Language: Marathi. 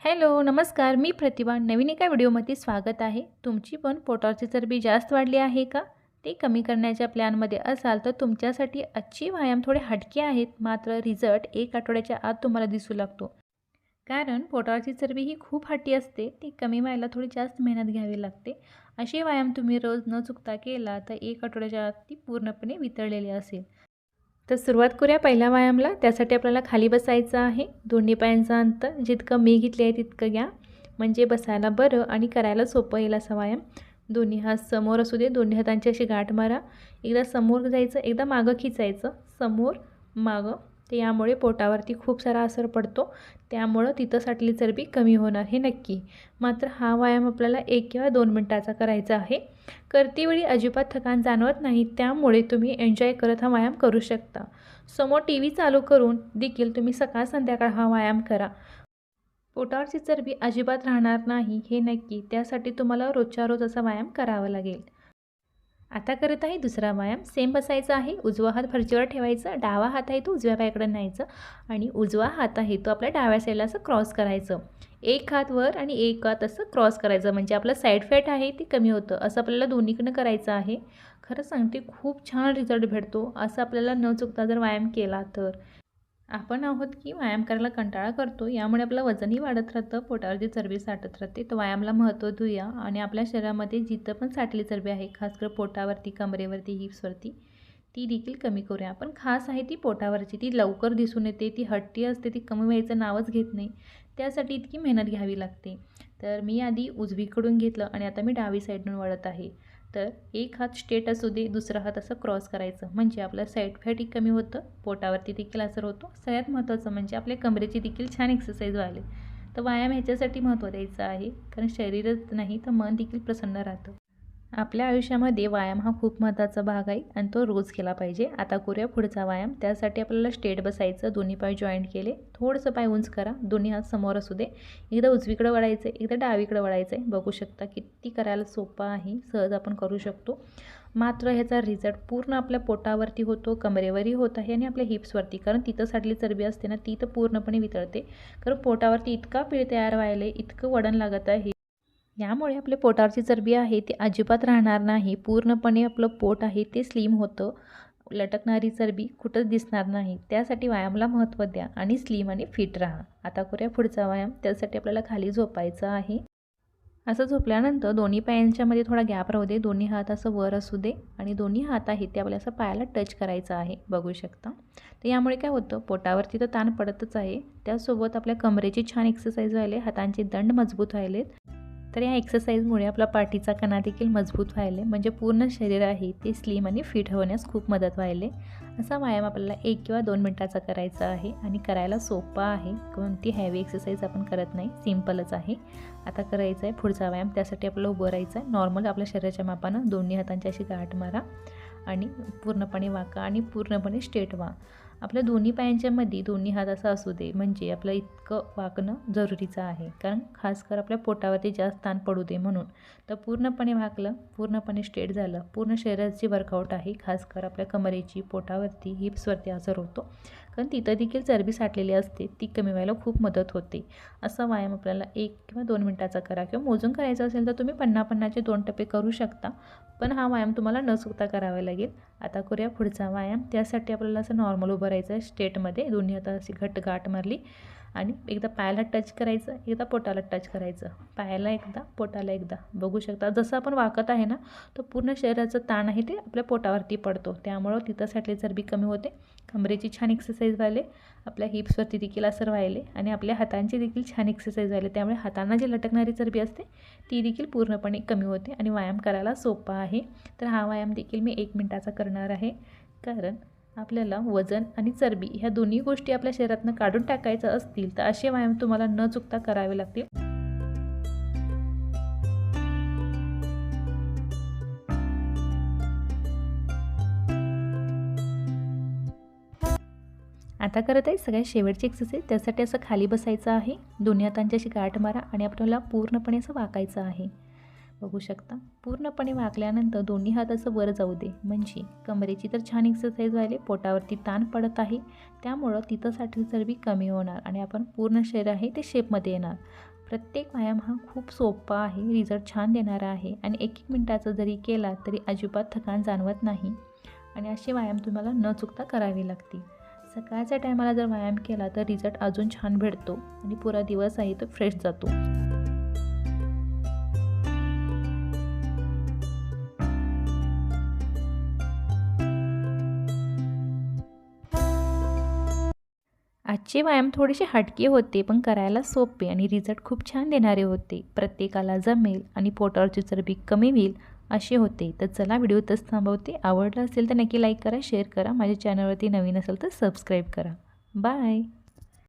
हॅलो, नमस्कार. मी प्रतिभा. नवीन एका व्हिडिओमध्ये स्वागत आहे. तुमची पण पोटावरची चरबी जास्त वाढली आहे का? ते कमी करण्याच्या प्लॅनमध्ये असाल तर तुमच्यासाठी आजची व्यायाम थोडे हटके आहेत, मात्र रिझल्ट 1 आठवड्याच्या आत तुम्हाला दिसू लागतो. कारण पोटावरची चरबी ही खूप हट्टी असते. ती कमी व्हायला थोडी जास्त मेहनत घ्यावी लागते. असे व्यायाम तुम्ही रोज न चुकता केला तर 1 आठवड्याच्या आत ती पूर्णपणे वितळलेली असेल. तर सुरुवात करूया पहिल्या व्यायामाला. त्यासाठी आपल्याला खाली बसायचं आहे. दोन्ही पायांचं अंतर जितकं मी घेतले आहे तितकं घ्या, म्हणजे बसायला बरं आणि करायला सोपं येईल असा व्यायाम. दोन्ही हात समोर असू दे. दोन्ही हातांची अशी गाठ मारा. एकदा समोर जायचं, एकदा मागं खिचायचं. समोर, मागं. तर यामुळे पोटावरती खूप सारा असर पडतो. त्यामुळं तिथं साठलेली चरबी कमी होणार हे नक्की. मात्र हा व्यायाम आपल्याला 1 किंवा 2 मिनिटाचा करायचा आहे. करतेवेळी अजिबात थकान जाणवत नाही, त्यामुळे तुम्ही एन्जॉय करत हा व्यायाम करू शकता. समोर टी व्ही चालू करून देखील तुम्ही सकाळ संध्याकाळ हा व्यायाम करा. पोटावरची चरबी अजिबात राहणार नाही हे नक्की. त्यासाठी तुम्हाला रोजच्या रोज असा व्यायाम करावा लागेल. आता करत आहे दुसरा व्यायाम. सेम बसायचा आहे. उजवा हात फरशीवर ठेवायचा. डावा हात आहे तो उजव्या पायाकडे न्यायचा आणि उजवा हात आहे तो आपल्या डाव्या साईडला असं क्रॉस करायचं. एक हात वर आणि एक हात असं क्रॉस करायचं, म्हणजे आपलं साईड फॅट आहे ते कमी होतं. असं आपल्याला दोन्हीकडनं करायचं आहे. खरं सांगते, खूप छान रिझल्ट भेटतो असं आपल्याला न चुकता जर व्यायाम केला तर. आपण आहोत की व्यायाम करायला कंटाळा करतो, यामुळे आपलं वजनही वाढत राहतं, पोटावरची चरबी साठत राहते. तर व्यायामाला महत्त्व देऊया आणि आपल्या शरीरामध्ये जिथं पण साठलेली चरबी आहे, खासकर पोटावरती, कमरेवरती, हिप्सवरती, ती देखील कमी करूया. आपण खास आहे ती पोटावरची, ती लवकर दिसून येते, ती हट्टी असते, ती कमी व्हायचं नावच घेत नाही. त्यासाठी इतकी मेहनत घ्यावी लागते. तर मी आधी उजवीकडून घेतलं आणि आता मी डावी साईडून वळत आहे. तर एक हात स्ट्रेट असू दे, दुसरा हात असं क्रॉस करायचं, म्हणजे आपलं साईड फॅटही कमी होतं, पोटावरती देखील असर होतो. सगळ्यात महत्त्वाचं म्हणजे आपल्या कमरेची देखील छान एक्सरसाइज व्हायली. तर व्यायाम ह्याच्यासाठी महत्त्व द्यायचं आहे, कारण शरीरच नाही तर मन देखील प्रसन्न राहतं. आपल्या आयुष्यामध्ये व्यायाम हा खूप महत्त्वाचा भाग आहे आणि तो रोज केला पाहिजे. आता करूया पुढचा व्यायाम. त्यासाठी आपल्याला स्ट्रेट बसायचं. दोन्ही पाय जॉईंट केले. थोडंसं पाय उंच करा. दोन्ही हात समोर असू दे. एकदा उजवीकडे वळायचं आहे, एकदा डावीकडे वळायचं आहे. बघू शकता किती करायला सोपं आहे. सहज आपण करू शकतो. मात्र ह्याचा रिझल्ट पूर्ण आपल्या पोटावरती होतो, कमरेवरही होत आहे आणि आपल्या हिप्सवरती, कारण तिथं साठली चरबी असते ना, ती तर पूर्णपणे वितळते. कारण पोटावरती इतका पीळ तयार व्हायला, इतकं वळण लागत आहे. यामुळे आपल्या पोटावरची चरबी आहे ती अजिबात राहणार नाही. पूर्णपणे आपलं पोट आहे ते स्लिम होतं. लटकणारी चरबी कुठंच दिसणार नाही. त्यासाठी व्यायामाला महत्त्व द्या आणि स्लिम आणि फिट राहा. आता करूया पुढचा व्यायाम. त्यासाठी आपल्याला खाली झोपायचं आहे. असं झोपल्यानंतर दोन्ही पायांच्यामध्ये थोडा गॅप राहू दे. दोन्ही हात असं वर असू दे आणि दोन्ही हात आहेत ते आपल्याला असं पायाला टच करायचं आहे. बघू शकता. तर यामुळे काय होतं, पोटावरती तर ताण पडतच आहे, त्यासोबत आपल्या कमरेची छान एक्सरसाइज व्हायले, हातांचे दंड मजबूत व्हायलेत. तर या एक्सरसाइजमुळे आपला पाठीचा कणा देखील मजबूत व्हायले, म्हणजे पूर्ण शरीर आहे ते स्लिम आणि फिट होण्यास खूप मदत व्हायले. असा व्यायाम आपल्याला 1 किंवा 2 मिनिटाचा करायचा आहे आणि करायला सोपा आहे. कोणती हेवी एक्सरसाइज आपण करत नाही, सिम्पलच आहे. आता करायचं आहे पुढचा व्यायाम. त्यासाठी आपल्याला उभं राहायचं आहे. नॉर्मल आपल्या शरीराच्या मापानं दोन्ही हातांची अशी गाठ मारा आणि पूर्णपणे वाका आणि पूर्णपणे स्ट्रेट व्हा. आपल्या दोन्ही पायांच्यामध्ये दोन्ही हात असं असू दे, म्हणजे आपलं इतकं वाकणं जरुरीचं आहे, कारण खासकर आपल्या पोटावरती जास्त ताण पडू दे म्हणून. तर पूर्णपणे वाकलं, पूर्णपणे स्ट्रेट झालं, पूर्ण शरीराची वर्कआउट आहे. खासकर आपल्या कमरेची, पोटावरती, हिप्सवरती असर होतो, कारण तिथं देखील चरबी साठलेली असते, ती कमी व्हायला खूप मदत होते. असा व्यायाम आपल्याला 1 किंवा 2 मिनिटाचा करा, किंवा मोजून करायचा असेल तर तुम्ही 50-50चे 2 टप्पे करू शकता, पण हा व्यायाम तुम्हाला न चुकता करावा लागेल. आता करूया पुढचा व्यायाम. त्यासाठी आपल्याला असं नॉर्मल उभं राहायचं आहे स्ट्रेटमध्ये. दोन्ही हातात अशी घट्ट गाठ मारली आणि एकदा पायाला टच करायचं, एकदा पोटाला टच करायचं. पायाला एकदा, पोटाला एकदा. बघू शकता जसं आपण वाकत आहे ना, तर पूर्ण शरीराचं ताण आहे ते आपल्या पोटावरती पडतो, त्यामुळं तिथं साठली चरबी कमी होते. कमरेची छान एक्सरसाइज व्हायले, आपल्या हिप्सवरती देखील असर व्हायले आणि आपल्या हातांची देखील छान एक्सरसाइज व्हायले. त्यामुळे हातांना जी लटकणारी चरबी असते ती देखील पूर्णपणे कमी होते आणि व्यायाम करायला सोपा आहे. तर हा व्यायाम देखील मी 1 मिनिटाचा करणार आहे, कारण आपल्याला वजन आणि चरबी ह्या दोन्ही गोष्टी आपल्या शरीरातनं काढून टाकायचं असतील तर असे व्यायाम तुम्हाला न चुकता करावे लागतील. आता करत आहे सगळ्यात शेवटची एक्सरसाइज. त्यासाठी असं खाली बसायचं आहे. दोन्ही हातांची अशी गाठ मारा आणि आपल्याला पूर्णपणे असं वाकायचं आहे. बघू शकता. पूर्णपणे वाकल्यानंतर दोन्ही हात असं वर जाऊ दे, म्हणजे कमरेची तर छान एक्सरसाइज व्हायली, पोटावरती ताण पडत आहे, त्यामुळं तिथं साठलेली चरबी कमी होणार आणि आपण पूर्ण शरीर आहे ते शेपमध्ये येणार. प्रत्येक व्यायाम हा खूप सोपा आहे, रिझल्ट छान देणारा आहे आणि 1-1 मिनिटाचा जरी केला तरी अजिबात थकान जाणवत नाही आणि असे व्यायाम तुम्हाला न चुकता करावे लागतील. सकाळच्या टायमाला जर व्यायाम केला तर रिझल्ट अजून छान भेटतो आणि पुरा दिवस आहे तो फ्रेश जातो. आजचे व्यायाम थोडेसे हटके होते पण करायला सोपे आणि रिझल्ट खूप छान देणारे होते. प्रत्येकाला जमेल आणि पोटावरची चरबी कमी होईल असे होते. तर चला व्हिडिओ इथंच थांबवते. आवडला असेल तर नक्की लाईक करा, शेअर करा. माझ्या चॅनलवरती नवीन असेल तर सबस्क्राईब करा. बाय.